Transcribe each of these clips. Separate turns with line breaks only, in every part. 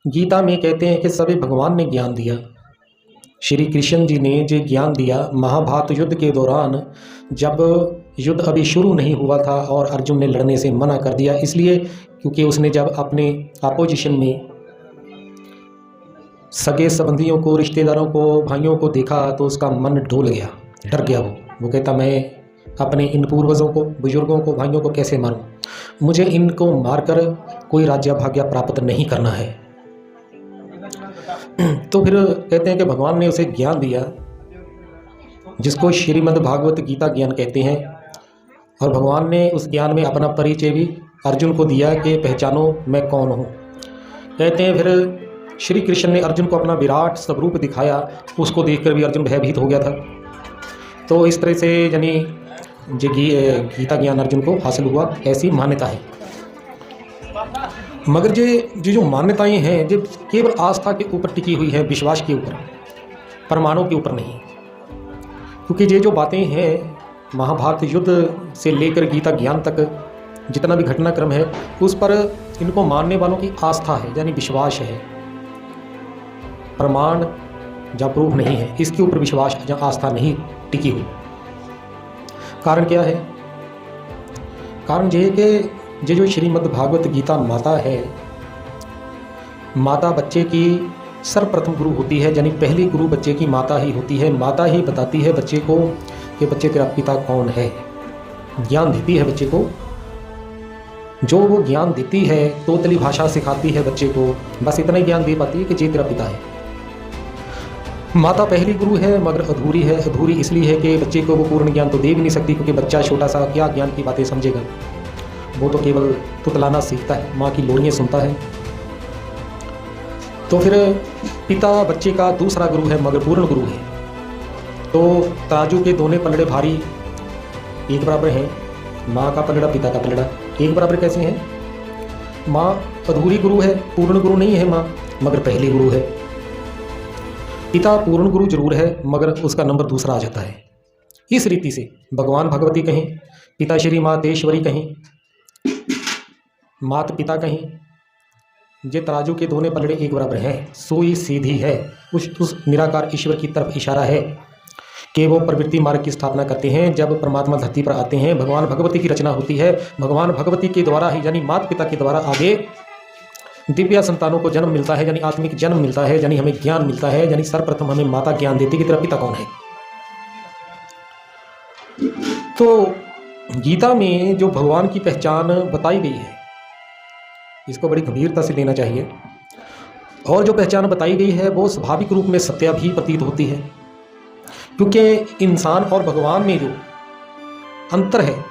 गीता में कहते हैं कि सभी भगवान ने ज्ञान दिया। श्री कृष्ण जी ने जो ज्ञान दिया महाभारत युद्ध के दौरान, जब युद्ध अभी शुरू नहीं हुआ था और अर्जुन ने लड़ने से मना कर दिया, इसलिए क्योंकि उसने जब अपने अपोजिशन में सगे संबंधियों को, रिश्तेदारों को, भाइयों को देखा तो उसका मन डोल गया, डर गया। वो कहता मैं अपने इन पूर्वजों को, बुजुर्गों को, भाइयों को कैसे मारूं? मुझे इनको मारकर कोई राज्य भाग्य प्राप्त नहीं करना है। तो फिर कहते हैं कि भगवान ने उसे ज्ञान दिया जिसको श्रीमद् भागवत गीता ज्ञान कहते हैं, और भगवान ने उस ज्ञान में अपना परिचय भी अर्जुन को दिया कि पहचानो मैं कौन हूँ। कहते हैं फिर श्री कृष्ण ने अर्जुन को अपना विराट स्वरूप दिखाया, उसको देखकर भी अर्जुन भयभीत हो गया था। तो इस तरह से यानी जो गीता ज्ञान अर्जुन को हासिल हुआ, ऐसी मान्यता है। मगर ये जो मान्यताएं हैं जो केवल आस्था के ऊपर टिकी हुई है, विश्वास के ऊपर, प्रमाणों के ऊपर नहीं। क्योंकि ये जो बातें हैं महाभारत युद्ध से लेकर गीता ज्ञान तक जितना भी घटनाक्रम है, उस पर इनको मानने वालों की आस्था है, यानी विश्वास है। प्रमाण या प्रूफ नहीं है, इसके ऊपर विश्वास या आस्था नहीं टिकी हुई। कारण क्या है? कारण ये है कि ये जो श्रीमद् भागवत गीता माता है, माता बच्चे की सर्वप्रथम गुरु होती है, यानी पहली गुरु बच्चे की माता ही होती है। माता ही बताती है बच्चे को कि बच्चे तेरा पिता कौन है, ज्ञान देती है बच्चे को। जो वो ज्ञान देती है, तोतली भाषा सिखाती है बच्चे को, बस इतना ही ज्ञान दे पाती है कि ये तेरा पिता है। माता पहली गुरु है, मगर अधूरी है। अधूरी इसलिए है कि बच्चे को वो पूर्ण ज्ञान तो दे भी नहीं सकती, क्योंकि बच्चा छोटा सा क्या ज्ञान की बातें समझेगा। वो तो केवल तुतलाना सीखता है, माँ की लोरियाँ सुनता है। तो फिर पिता बच्चे का दूसरा गुरु है, मगर पूर्ण गुरु है। तो तराजू के दोनों पलड़े भारी एक बराबर हैं। माँ का पलड़ा, पिता का पलड़ा एक बराबर कैसे हैं? माँ अधूरी गुरु है, पूर्ण गुरु नहीं है माँ, मगर पहली गुरु है। पिता पूर्ण गुरु जरूर है, मगर उसका नंबर दूसरा आ जाता है। इस रीति से भगवान भगवती कहीं, पिताश्री मातेश्वरी कहीं, मात पिता कहीं, ये तराजू के दोनों पलड़े एक बराबर हैं। सुई सीधी है, उस निराकार ईश्वर की तरफ इशारा है कि वो प्रवृत्ति मार्ग की स्थापना करते हैं। जब परमात्मा धरती पर आते हैं, भगवान भगवती की रचना होती है। भगवान भगवती के द्वारा ही, यानी माता पिता के द्वारा आगे दिव्या संतानों को जन्म मिलता है, यानी आत्मिक जन्म मिलता है, यानी हमें ज्ञान मिलता है। यानी सर्वप्रथम हमें माता ज्ञान देती कि तेरा पिता कौन है। तो गीता में जो भगवान की पहचान बताई गई है, इसको बड़ी गंभीरता से लेना चाहिए। और जो पहचान बताई गई है वो स्वाभाविक रूप में सत्य भी प्रतीत होती है, क्योंकि इंसान और भगवान में जो अंतर है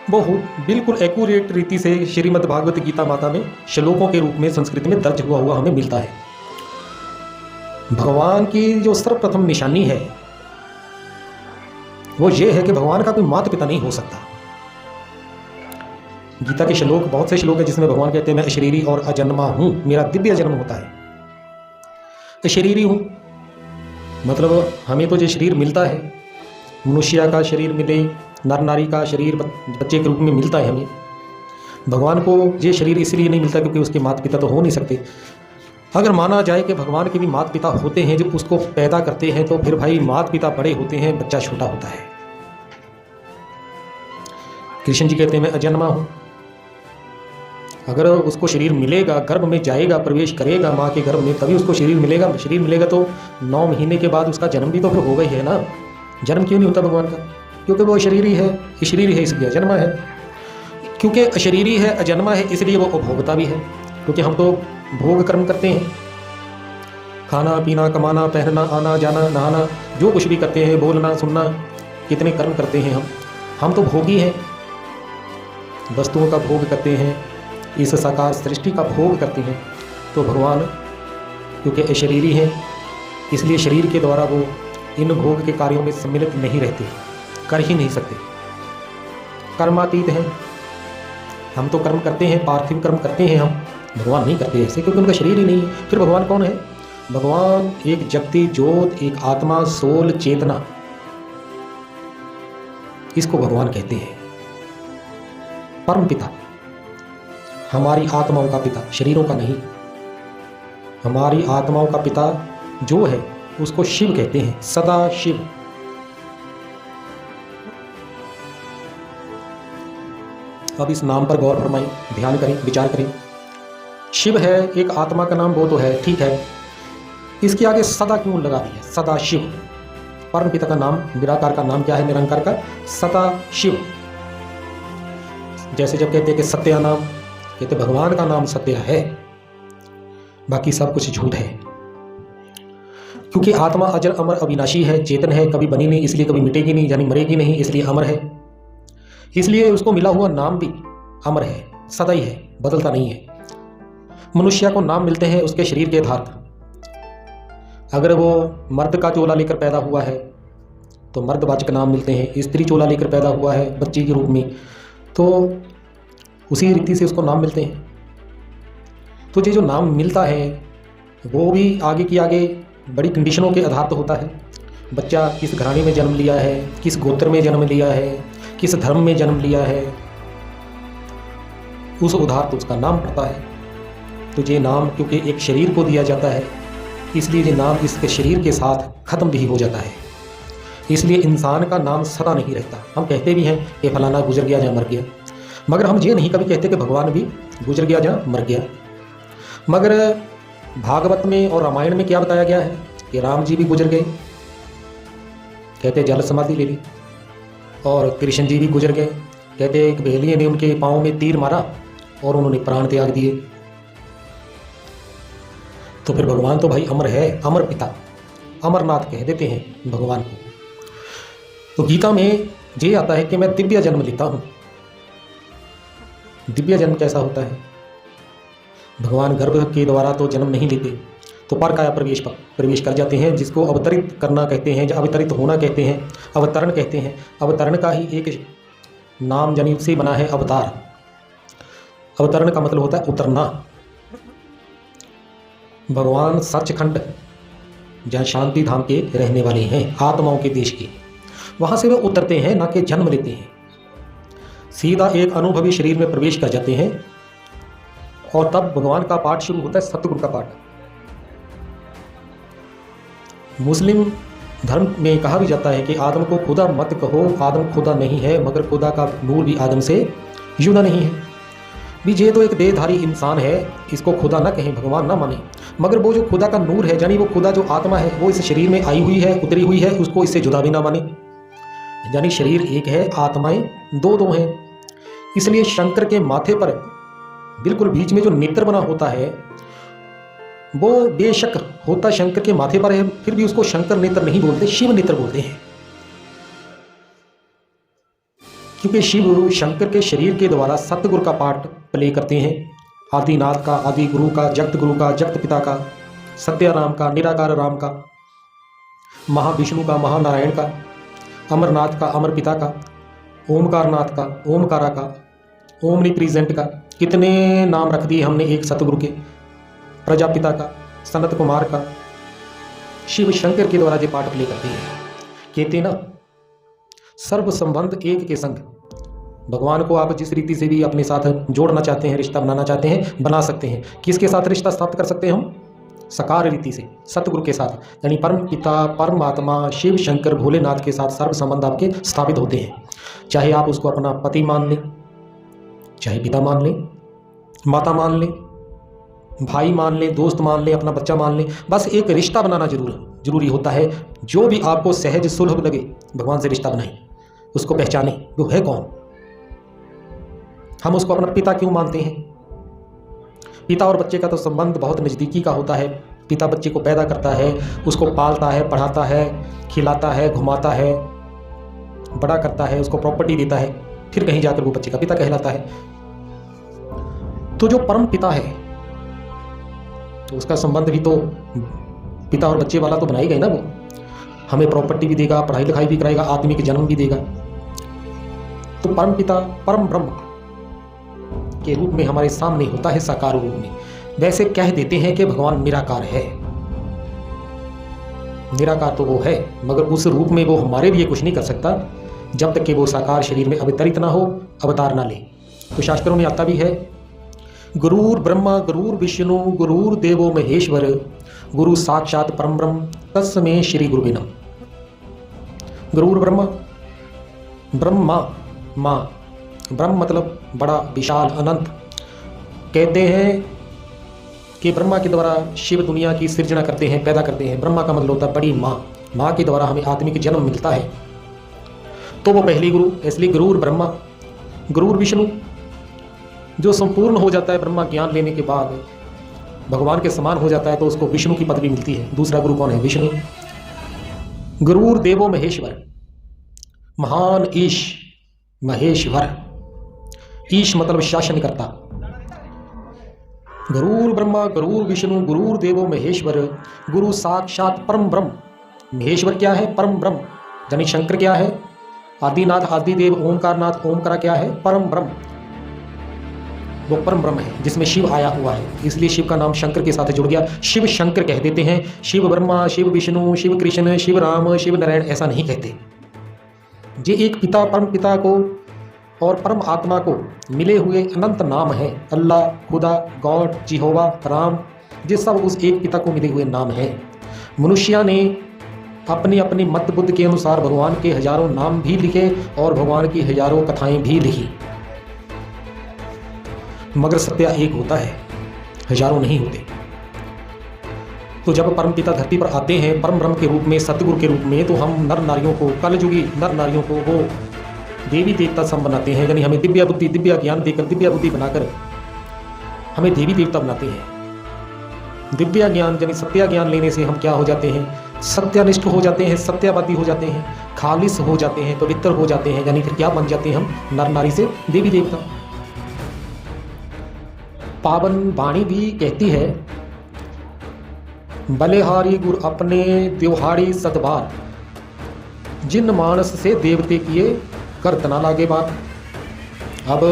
वो बिल्कुल एक्यूरेट रीति से श्रीमद् भागवत गीता माता में श्लोकों के रूप में संस्कृत में दर्ज हुआ हमें मिलता है। भगवान की जो सर्वप्रथम निशानी है वो ये है कि भगवान का कोई माता पिता नहीं हो सकता। गीता के श्लोक, बहुत से श्लोक है जिसमें भगवान कहते हैं मैं अशरीरी और अजन्मा हूँ, मेरा दिव्य जन्म होता है। अशरीरी हूँ मतलब हमें तो जो शरीर मिलता है, मनुष्य का शरीर मिले, नर नारी का शरीर बच्चे के रूप में मिलता है हमें। भगवान को ये शरीर इसलिए नहीं मिलता क्योंकि उसके माता पिता तो हो नहीं सकते। अगर माना जाए कि भगवान के भी माता पिता होते हैं जो उसको पैदा करते हैं, तो फिर भाई माता पिता बड़े होते हैं, बच्चा छोटा होता है। कृष्ण जी कहते हैं मैं अजन्मा हूँ। अगर उसको शरीर मिलेगा, गर्भ में जाएगा, प्रवेश करेगा माँ के गर्भ में, तभी उसको शरीर मिलेगा। शरीर मिलेगा तो 9 महीने के बाद उसका जन्म भी तो फिर होगा ही है ना। जन्म क्यों नहीं होता भगवान का? क्योंकि वो अशरीरी है, अशरीरी है इसलिए अजन्मा है। क्योंकि अशरीरी है, अजन्मा है, इसलिए वो उपभोक्ता भी है। क्योंकि हम तो भोग कर्म करते हैं, खाना पीना, कमाना, पहनना, आना जाना, नहाना, जो कुछ भी करते हैं, बोलना सुनना, कितने कर्म करते हैं हम तो भोगी हैं। वस्तुओं का भोग करते हैं, इस साकार सृष्टि का भोग करते हैं। तो भगवान क्योंकि अशरीरी हैं, इसलिए शरीर के द्वारा वो इन भोग के कार्यों में सम्मिलित नहीं रहते, कर ही नहीं सकते। कर्मातीत हैं, हम तो कर्म करते हैं, पार्थिव कर्म करते हैं हम, भगवान नहीं करते ऐसे, क्योंकि उनका शरीर ही नहीं है। फिर भगवान कौन है? भगवान एक जगती ज्योत, एक आत्मा, सोल, चेतना, इसको भगवान कहते हैं। परम पिता, हमारी आत्माओं का पिता, शरीरों का नहीं। हमारी आत्माओं का पिता जो है उसको शिव कहते हैं, सदा शिव। अब इस नाम पर गौर फरमाएं, ध्यान करें, विचार करें। शिव है एक आत्मा का नाम, वो तो है, ठीक है, इसके आगे सदा क्यों लगा दिया? सदा शिव, परम पिता का नाम, निराकार का नाम क्या है? निरंकार का सदा शिव। जैसे जब कहते हैं कि सत्या नाम, कहते भगवान का नाम सत्य है, बाकी सब कुछ झूठ है। क्योंकि आत्मा अजर अमर अविनाशी है, चेतन है, कभी बनी नहीं इसलिए कभी मिटेगी नहीं, यानी मरेगी नहीं इसलिए अमर है। इसलिए उसको मिला हुआ नाम भी अमर है, सदा ही है, बदलता नहीं है। मनुष्य को नाम मिलते हैं उसके शरीर के आधार पर। अगर वो मर्द का चोला लेकर पैदा हुआ है तो मर्दवाचक नाम मिलते हैं, स्त्री चोला लेकर पैदा हुआ है बच्चे के रूप में तो उसी रीति से उसको नाम मिलते हैं। तो ये जो नाम मिलता है वो भी आगे की आगे बड़ी कंडीशनों के आधार पर होता है। बच्चा किस घराने में जन्म लिया है, किस गोत्र में जन्म लिया है, किस धर्म में जन्म लिया है, उस आधार पर उसका नाम पड़ता है। तो ये नाम क्योंकि एक शरीर को दिया जाता है इसलिए ये नाम इसके शरीर के साथ ख़त्म भी हो जाता है। इसलिए इंसान का नाम सदा नहीं रहता। हम कहते भी हैं कि फलाना गुजर गया या मर गया, मगर हम ये नहीं कभी कहते कि भगवान भी गुजर गया या मर गया। मगर भागवत में और रामायण में क्या बताया गया है कि राम जी भी गुजर गए, कहते जल समाधि ले ली, और कृष्ण जी भी गुजर गए, कहते एक बहेलिये ने उनके पाँव में तीर मारा और उन्होंने प्राण त्याग दिए। तो फिर भगवान तो भाई अमर है, अमर पिता, अमरनाथ कह देते हैं भगवान को। तो गीता में ये आता है कि मैं दिव्य जन्म लेता हूँ। दिव्य जन्म कैसा होता है? भगवान गर्भ के द्वारा तो जन्म नहीं लेते, तो पर काया प्रवेश कर जाते हैं, जिसको अवतरित करना कहते हैं, अवतरित होना कहते हैं, अवतरण कहते हैं। अवतरण का ही एक नाम जनित से बना है अवतार। अवतरण का मतलब होता है उतरना। भगवान सचखंड जहाँ शांति धाम के रहने वाले हैं, आत्माओं के देश के, वहाँ से वे उतरते हैं, ना कि जन्म लेते हैं। सीधा एक अनुभवी शरीर में प्रवेश कर जाते हैं और तब भगवान का पाठ शुरू होता है, सतगुरु का पाठ। मुस्लिम धर्म में कहा भी जाता है कि आदम को खुदा मत कहो, आदम खुदा नहीं है, मगर खुदा का नूर भी आदम से जुदा नहीं है। भी ये तो एक देहधारी इंसान है, इसको खुदा ना कहें, भगवान ना माने, मगर वो जो खुदा का नूर है, यानी वो खुदा जो आत्मा है, वो इस शरीर में आई हुई है, उतरी हुई है, उसको इससे जुदा भी ना माने। यानी शरीर एक है, आत्माएं दो दो हैं। इसलिए शंकर के माथे पर बिल्कुल बीच में जो नेत्र बना होता है वो बेशक होता शंकर के माथे पर है, फिर भी उसको शंकर नेत्र नहीं बोलते, शिव नेत्र बोलते हैं। क्योंकि शिव शंकर के शरीर के द्वारा सतगुरु का पाठ प्ले करते हैं, आदिनाथ का, आदि गुरु का, जगत गुरु का, जगत पिता का, सत्य राम का, निराकार राम का, महाविष्णु का, महानारायण का, अमरनाथ का, अमर पिता का, ओमकारनाथ का, ओमकारा का, ओमनी प्रेजेंट का, कितने नाम रख दिए हमने एक सतगुरु के, प्रजापिता का, सनत कुमार का। शिव शंकर के द्वारा ये पाठ प्ले करते हैं। कहते ना सर्व संबंध एक के संग। भगवान को आप जिस रीति से भी अपने साथ जोड़ना चाहते हैं, रिश्ता बनाना चाहते हैं, बना सकते हैं। किसके साथ रिश्ता स्थापित कर सकते हैं हम? सकार रीति से, सतगुरु के साथ, यानी परम पिता, परमात्मा, शिव शंकर भोलेनाथ के साथ सर्व संबंध आपके स्थापित होते हैं। चाहे आप उसको अपना पति मान लें, चाहे पिता मान लें, माता मान लें, भाई मान लें, दोस्त मान लें, अपना बच्चा मान लें, बस एक रिश्ता बनाना जरूरी होता है। जो भी आपको सहज सुलभ लगे भगवान से रिश्ता बनाएं, उसको पहचानें वो है कौन। हम उसको अपना पिता क्यों मानते हैं? पिता और बच्चे का तो संबंध बहुत नज़दीकी का होता है। पिता बच्चे को पैदा करता है, उसको पालता है, पढ़ाता है, खिलाता है, घुमाता है, बड़ा करता है, उसको प्रॉपर्टी देता है, फिर कहीं जाकर वो बच्चे का पिता कहलाता है। तो जो परम पिता है तो उसका संबंध भी तो पिता और बच्चे वाला तो बनाई गई ना। वो हमें प्रॉपर्टी भी देगा, पढ़ाई लिखाई भी कराएगा, आत्मिक जन्म भी देगा। तो परम पिता परम ब्रह्म के रूप में हमारे सामने होता है, साकार रूप में। वैसे कह देते हैं कि भगवान निराकार है। निराकार तो वो है, मगर उस रूप में वो हमारे लिए कुछ नहीं कर सकता जब तक कि वो साकार शरीर में अवतरित ना हो, अवतार ना ले। तो शास्त्रों में आता भी है गुरुर् ब्रह्मा गुरुर् विष्णु गुरुर् देवो महेश्वर गुरु साक्षात परम ब्रह्म तस्मै श्री गुरुवे नमः। गुरुर् ब्रह्मा, ब्रह्मा माँ, ब्रह्म मतलब बड़ा विशाल अनंत। कहते हैं कि ब्रह्मा के द्वारा शिव दुनिया की सृजना करते हैं, पैदा करते हैं। ब्रह्मा का मतलब होता है बड़ी माँ, माँ के द्वारा हमें आत्मिक जन्म मिलता है, तो वो पहली गुरु। इसलिए गुरुर् ब्रह्मा गुरुर् विष्णु, जो संपूर्ण हो जाता है ब्रह्मा ज्ञान लेने के बाद, भगवान के समान हो जाता है, तो उसको विष्णु की पदवी मिलती है। दूसरा गुरु कौन है? विष्णु। गुरुर् देवो महेश्वर, महान ईश, महेश्वर। ईश मतलब शासन करता। गुरुर् ब्रह्मा गुरुर् विष्णु गुरुर् देवो महेश्वर गुरु साक्षात परम ब्रह्म। महेश्वर क्या है? परम ब्रह्म, यानी शंकर क्या है? आदिनाथ आदिदेव ओंकार नाथ। ओंकारा क्या है? परम ब्रह्म। वो परम ब्रह्म है जिसमें शिव आया हुआ है, इसलिए शिव का नाम शंकर के साथ जुड़ गया। शिव शंकर कह देते हैं, शिव ब्रह्मा, शिव विष्णु, शिव कृष्ण, शिव राम, शिव नारायण ऐसा नहीं कहते। ये एक पिता, परम पिता को और परम आत्मा को मिले हुए अनंत नाम है। अल्लाह, खुदा, गॉड, जिहोवा, राम, ये सब उस एक पिता को मिले हुए नाम है। मनुष्य ने अपनी अपनी मत बुद्ध के अनुसार भगवान के हजारों नाम भी लिखे और भगवान की हजारों कथाएं भी लिखी, मगर सत्य एक होता है, हजारों नहीं होते। तो जब परम पिता धरती पर आते हैं परम ब्रह्म के रूप में, सतगुरु के रूप में, तो हम नर नारियों को, कलयुगी नर नारियों को वो देवी देवता सम बनाते हैं। यानी हमें दिव्य बुद्धि, दिव्य ज्ञान देकर, दिव्य बुद्धि बनाकर हमें देवी देवता बनाते हैं। दिव्य ज्ञान यानी सत्य ज्ञान लेने से हम क्या हो जाते हैं? सत्यनिष्ठ हो जाते हैं, सत्यवादी हो जाते हैं, खालिस हो जाते हैं, पवित्र हो जाते हैं। यानी फिर क्या बन जाते हैं हम? नर नारी से देवी देवता। पावन वाणी भी कहती है, बलिहारी गुर अपने त्योहारी सतबार, जिन मानस से देवते किए करत ना लागे बात। अब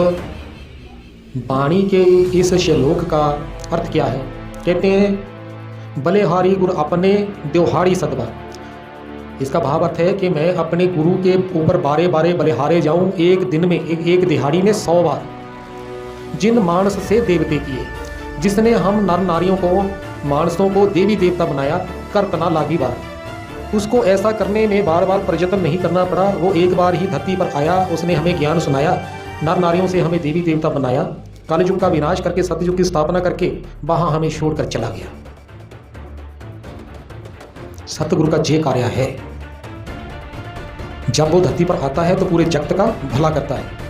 वाणी के इस श्लोक का अर्थ क्या है? कहते हैं बलिहारी गुर अपने त्योहारी सतबार। इसका भाव अर्थ है कि मैं अपने गुरु के ऊपर बारे बारे बलिहारे जाऊं, एक दिन में, एक दिहाड़ी में 100 बार। जिन मानस से देवते किए, जिसने हम नर नारियों को, मानसों को देवी देवता बनाया, करत ना लागी बार। उसको ऐसा करने में बार बार प्रयत्न नहीं करना पड़ा, वो एक बार ही धरती पर आया, उसने हमें ज्ञान सुनाया, नर नारियों से हमें देवी देवता बनाया, कलयुग का विनाश करके सतयुग की स्थापना करके वहां हमें छोड़कर चला गया। सतगुरु का जे कार्य है, जब वो धरती पर आता है तो पूरे जगत का भला करता है।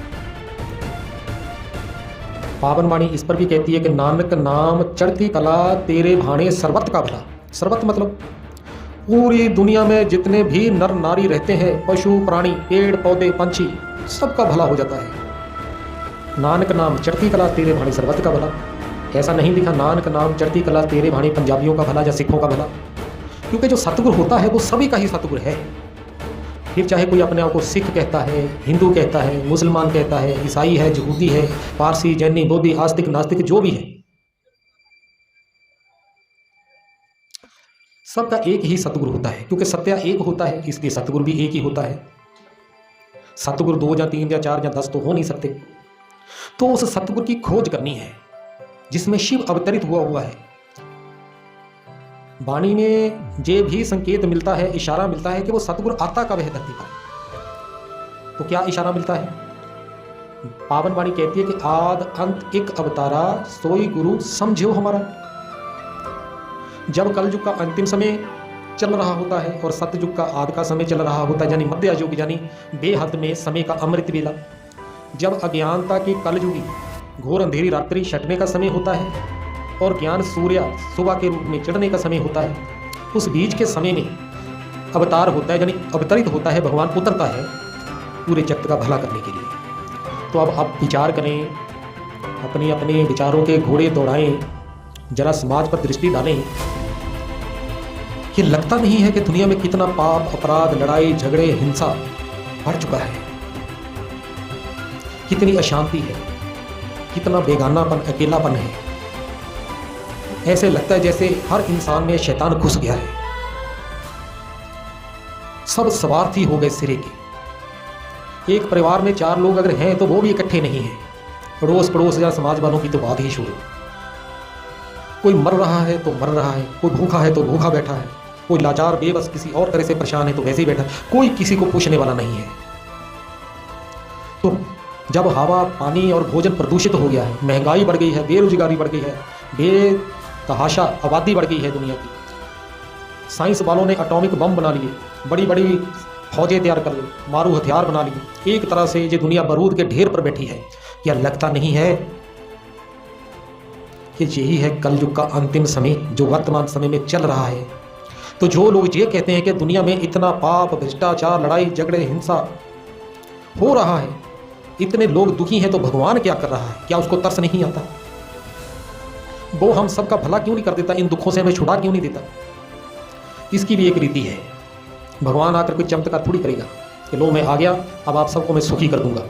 पावन वाणी इस पर भी कहती है कि नानक नाम चढ़ती कला तेरे भाणे सर्वत का भला। सर्वत मतलब पूरी दुनिया में जितने भी नर नारी रहते हैं, पशु प्राणी, पेड़ पौधे, पंछी, सबका भला हो जाता है। नानक नाम चढ़ती कला तेरे भाणे सर्वत का भला। ऐसा नहीं लिखा नानक नाम चढ़ती कला तेरे भाणे पंजाबियों का भला या सिखों का भला, क्योंकि जो सतगुरु होता है वो सभी का ही सतगुरु है। फिर चाहे कोई अपने आप को सिख कहता है, हिंदू कहता है, मुसलमान कहता है, ईसाई है, यहूदी है, पारसी, जैनी, बौद्धी, आस्तिक, नास्तिक, जो भी है, सबका एक ही सतगुरु होता है। क्योंकि सत्य एक होता है, इसलिए सतगुरु भी एक ही होता है। सतगुरु 2 या 3 या 4 या 10 तो हो नहीं सकते। तो उस सतगुरु की खोज करनी है जिसमें शिव अवतरित हुआ है। वाणी में ये भी संकेत मिलता है, इशारा मिलता है कि वो सतगुरु आता कब है धरती पर। तो क्या इशारा मिलता है? पावन वाणी कहती है कि आद अंत एक अवतारा, सोई गुरु समझो हमारा। जब कलयुग का अंतिम समय चल रहा होता है और सतयुग का आद का समय चल रहा होता है, यानी मध्य युग, यानी बेहद में समय का अमृत बेला, जब अज्ञानता की कलयुगी घोर अंधेरी रात्रि छटने का समय होता है और ज्ञान सूर्य सुबह के रूप में चढ़ने का समय होता है, उस बीच के समय में अवतार होता है, यानी अवतरित होता है, भगवान उतरता है पूरे जगत का भला करने के लिए। तो अब आप विचार करें, अपने अपने विचारों के घोड़े दौड़ाएं, जरा समाज पर दृष्टि डालें। ये लगता नहीं है कि दुनिया में कितना पाप, अपराध, लड़ाई झगड़े, हिंसा बढ़ चुका है, कितनी अशांति है, कितना बेगानापन, अकेलापन है। ऐसे लगता है जैसे हर इंसान में शैतान घुस गया है। सब स्वार्थी हो गए सिरे के। एक परिवार में 4 लोग अगर हैं तो वो भी इकट्ठे नहीं हैं, अड़ोस पड़ोस या समाज वालों की तो बात ही छोड़ो। कोई मर रहा है तो मर रहा है, कोई भूखा है तो भूखा बैठा है, कोई लाचार बेबस किसी और तरह से परेशान है तो वैसे ही बैठा है, कोई किसी को पूछने वाला नहीं है। तो जब हवा पानी और भोजन प्रदूषित हो गया है, महंगाई बढ़ गई है, बेरोजगारी बढ़ गई है, बेतहाशा आबादी बढ़ गई है दुनिया की, साइंस वालों ने एटॉमिक बम बना लिए, बड़ी बड़ी फौजें तैयार कर ली, मारू हथियार बना लिए, एक तरह से ये दुनिया बारूद के ढेर पर बैठी है। क्या लगता नहीं है कि यही है कलयुग का अंतिम समय जो वर्तमान समय में चल रहा है? तो जो लोग ये कहते हैं कि दुनिया में इतना पाप, भ्रष्टाचार, लड़ाई झगड़े, हिंसा हो रहा है, इतने लोग दुखी हैं, तो भगवान क्या कर रहा है? क्या उसको तरस नहीं आता? वो हम सबका भला क्यों नहीं कर देता? इन दुखों से हमें छुड़ा क्यों नहीं देता? इसकी भी एक रीति है। भगवान आकर कोई चमत्कार थोड़ी करेगा कि लो मैं आ गया, अब आप सबको मैं सुखी कर दूंगा।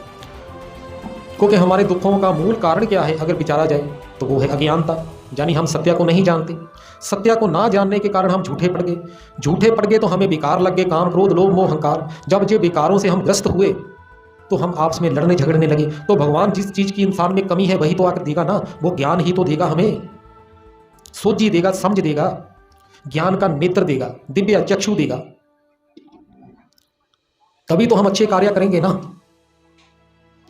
क्योंकि हमारे दुखों का मूल कारण क्या है अगर विचारा जाए तो वो है अज्ञानता, यानी हम सत्य को नहीं जानते। सत्य को ना जानने के कारण हम झूठे पड़ गए। झूठे पड़ गए तो हमें विकार लग गए, काम क्रोध लोभ मोह अहंकार। जब ये विकारों से हम ग्रस्त हुए तो हम आपस में लड़ने झगड़ने लगे। तो भगवान जिस चीज़ की इंसान में कमी है वही तो आकर देगा ना, वो ज्ञान ही तो देगा, हमें सोची देगा, समझ देगा, ज्ञान का नेत्र देगा, दिव्य चक्षु देगा, तभी तो हम अच्छे कार्य करेंगे ना,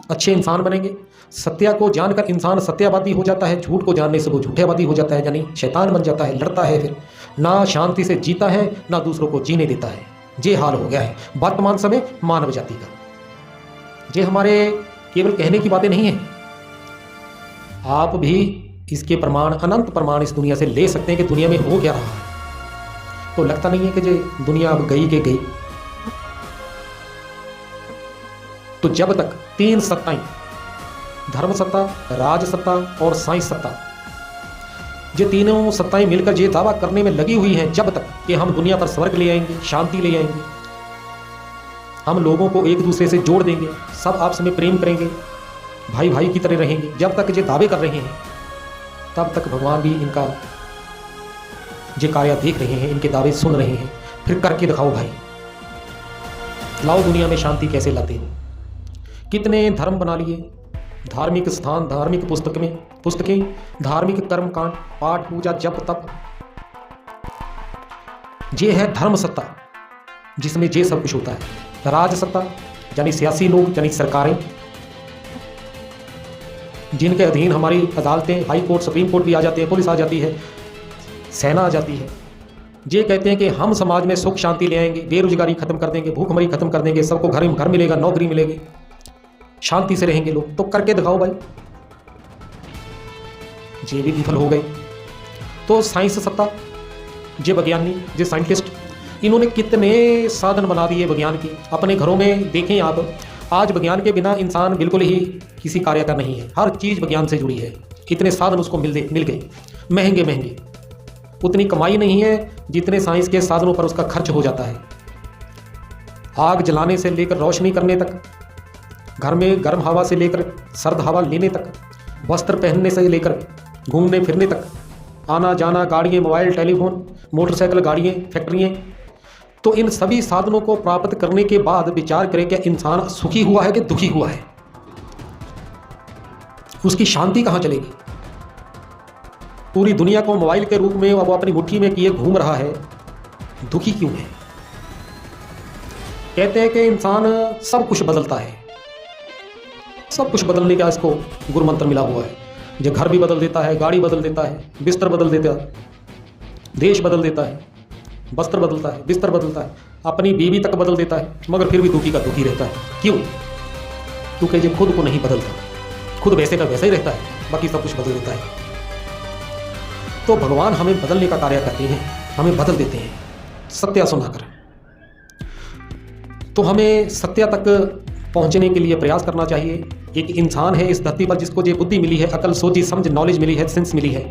अच्छे इंसान बनेंगे। सत्य को जानकर इंसान सत्यवादी हो जाता है, झूठ को जानने से वो झूठेवादी हो जाता है, यानी शैतान बन जाता है, लड़ता है, फिर ना शांति से जीता है ना दूसरों को जीने देता है। ये हाल हो गया है वर्तमान समय मानव जाति का। ये हमारे केवल कहने की बातें नहीं है, आप भी इसके प्रमाण, अनंत प्रमाण इस दुनिया से ले सकते हैं कि दुनिया में हो क्या रहा है। तो लगता नहीं है कि ये दुनिया अब गई के गई। तो जब तक तीन सत्ताएं, धर्म सत्ता, राज सत्ता और साइंस सत्ता, ये तीनों सत्ताएं मिलकर ये दावा करने में लगी हुई हैं जब तक कि हम दुनिया पर स्वर्ग ले आएंगे, शांति ले आएंगे, हम लोगों को एक दूसरे से जोड़ देंगे, सब आपस में प्रेम करेंगे, भाई भाई की तरह रहेंगे, जब तक ये दावे कर रहे हैं तब तक भगवान भी इनका ये कार्य देख रहे हैं, इनके दावे सुन रहे हैं। फिर करके दिखाओ भाई, लाओ दुनिया में शांति कैसे लाते हैं। कितने धर्म बना लिए, धार्मिक स्थान, धार्मिक पुस्तकें, धार्मिक कर्म कांड, पाठ पूजा, जप तप। ये है धर्म सत्ता जिसमें ये सब कुछ होता है। राज सत्ता यानी सियासी लोग, यानी सरकारें, जिनके अधीन हमारी अदालतें, हाई कोर्ट, सुप्रीम कोर्ट भी आ जाती है, पुलिस आ जाती है, सेना आ जाती है। ये कहते हैं कि हम समाज में सुख शांति ले आएंगे, बेरोजगारी खत्म कर देंगे, भूखमरी खत्म कर देंगे, सबको घर मिलेगा, नौकरी मिलेगी, शांति से रहेंगे लोग। तो करके दिखाओ भाई। ये भी विफल हो गए। तो साइंस सत्ता, ये वैज्ञानिक, ये साइंटिस्ट, इन्होंने कितने साधन बना दिए विज्ञान की। अपने घरों में देखें आप, आज विज्ञान के बिना इंसान बिल्कुल ही किसी कार्य का नहीं है। हर चीज़ विज्ञान से जुड़ी है। कितने साधन उसको मिल गए, महंगे महंगे। उतनी कमाई नहीं है जितने साइंस के साधनों पर उसका खर्च हो जाता है। आग जलाने से लेकर रोशनी करने तक, घर में गर्म हवा से लेकर सर्द हवा लेने तक, वस्त्र पहनने से लेकर घूमने फिरने तक, आना जाना, गाड़ियाँ, मोबाइल, टेलीफोन, मोटरसाइकिल, गाड़ियाँ, फैक्ट्रियाँ। तो इन सभी साधनों को प्राप्त करने के बाद विचार करें क्या इंसान सुखी हुआ है कि दुखी हुआ है? उसकी शांति कहाँ चलेगी? पूरी दुनिया को मोबाइल के रूप में वो अपनी मुट्ठी में किए घूम रहा है, दुखी क्यों है? कहते हैं कि इंसान सब कुछ बदलता है, सब कुछ बदलने का इसको गुरु मंत्र मिला हुआ है। जो घर भी बदल देता है, गाड़ी बदल देता है, बिस्तर बदल देता है, देश बदल देता है, वस्त्र बदलता है, बिस्तर बदलता है, अपनी बीवी तक बदल देता है, मगर फिर भी दुखी का दुखी रहता है। क्यों? क्योंकि जो खुद को नहीं बदलता, खुद वैसे का वैसा ही रहता है, बाकी सब कुछ बदल देता है। तो भगवान हमें बदलने का कार्य करते हैं, हमें बदल देते हैं सत्य सुनाकर। तो हमें सत्य तक पहुंचने के लिए प्रयास करना चाहिए। एक इंसान है इस धरती पर जिसको ये बुद्धि मिली है, अकल, सोची समझ, नॉलेज मिली है, सेंस मिली है,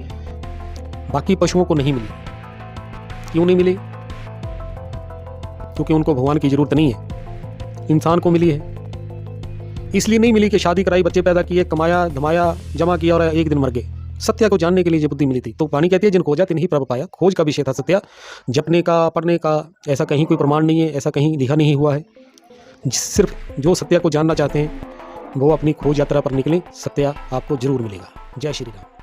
बाकी पशुओं को नहीं मिली। क्यों नहीं मिली? क्योंकि उनको भगवान की जरूरत नहीं है। इंसान को मिली है इसलिए नहीं मिली कि शादी कराई, बच्चे पैदा किए, कमाया धमाया, जमा किया और एक दिन मर गए। सत्य को जानने के लिए ये बुद्धि मिली थी। तो वाणी कहती है जिन खोजा तिन्हीं प्रभ पाया। खोज का विषय था सत्य, जपने का, पढ़ने का ऐसा कहीं कोई प्रमाण नहीं है, ऐसा कहीं लिखा नहीं हुआ है। सिर्फ जो सत्य को जानना चाहते हैं वो अपनी खोज यात्रा पर निकले, सत्य आपको जरूर मिलेगा। जय श्री राम।